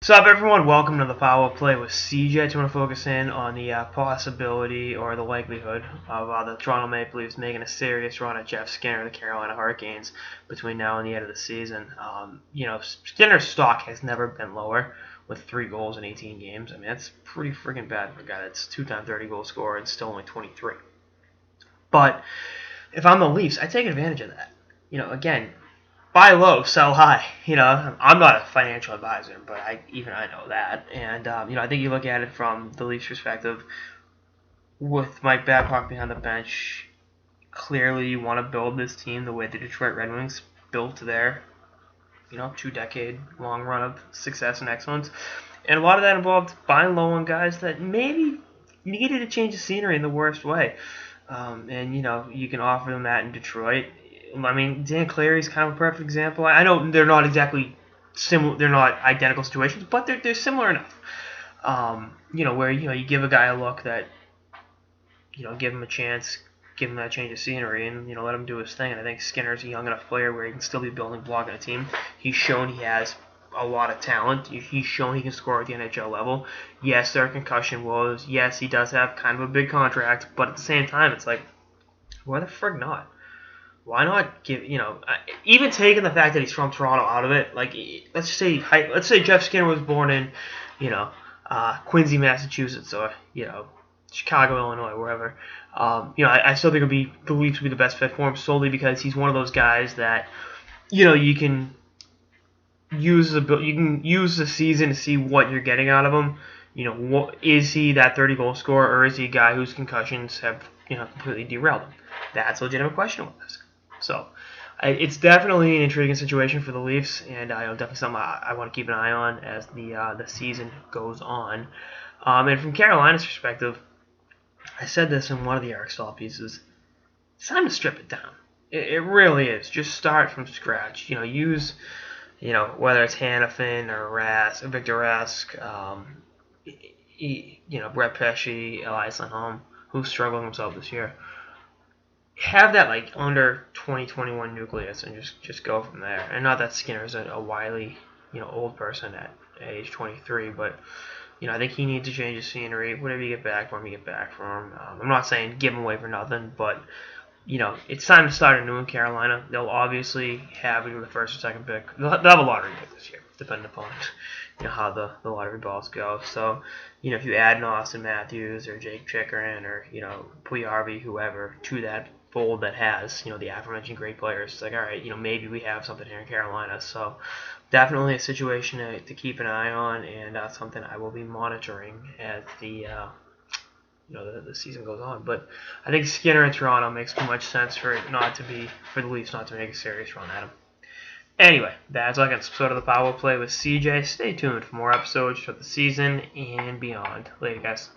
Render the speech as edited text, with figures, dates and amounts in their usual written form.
What's up, everyone? Welcome to the Power Play with CJ. I just want to focus in on the possibility or the likelihood of the Toronto Maple Leafs making a serious run at Jeff Skinner, the Carolina Hurricanes, between now and the end of the season. Skinner's stock has never been lower with 3 goals in 18 games. I mean, that's pretty freaking bad for a guy that's 2-time 30-goal scorer and still only 23. But if I'm the Leafs, I take advantage of that. Again, buy low, sell high. I'm not a financial advisor, but I know that. And I think you look at it from the Leafs' perspective. With Mike Babcock behind the bench, clearly you want to build this team the way the Detroit Red Wings built their 2-decade-long run of success and excellence. And a lot of that involved buying low on guys that maybe needed to change the scenery in the worst way. You can offer them that in Detroit. I mean, Dan Clary's kind of a perfect example. I know they're not exactly similar; they're not identical situations, but they're similar enough. Where you give a guy a look that, give him a chance, give him that change of scenery, and let him do his thing. And I think Skinner's a young enough player where he can still be building block on a team. He's shown he has a lot of talent. He's shown he can score at the NHL level. Yes, there are concussion woes. Yes, he does have kind of a big contract, but at the same time, it's like, why the frig not? Why not give, even taking the fact that he's from Toronto out of it, like, let's say Jeff Skinner was born in, Quincy, Massachusetts, or, Chicago, Illinois, wherever. I still think the Leafs would be the best fit for him solely because he's one of those guys that, you can use the season to see what you're getting out of him. Is he that 30-goal scorer, or is he a guy whose concussions have, completely derailed him? That's a legitimate question with this. So, it's definitely an intriguing situation for the Leafs, and definitely something I want to keep an eye on as the season goes on. And from Carolina's perspective, I said this in one of the Eric Stahl pieces. It's time to strip it down. It really is. Just start from scratch. Use, whether it's Hannafin or Victor Rask, Brett Pesce, Elias Lindholm, who's struggling himself this year. Have that under 2021 nucleus and just go from there. And not that Skinner's a wily, old person at age 23, but I think he needs to change his scenery. Whatever you get back for him, you get back for him. I'm not saying give him away for nothing, but it's time to start anew in Carolina. They'll obviously have either the first or second pick. They'll have a lottery pick this year, depending upon how the lottery balls go. So if you add an Austin Matthews or Jake Chikrin or Puyarvi, whoever, to that fold that has the aforementioned great players, it's like, all right, maybe we have something here in Carolina. So definitely a situation to keep an eye on, and something I will be monitoring as the season goes on. But I think Skinner in Toronto makes too much sense for the Leafs not to make a serious run at him. Anyway, that's like an episode of the Power Play with CJ. Stay tuned for more episodes throughout the season and beyond. Later, guys.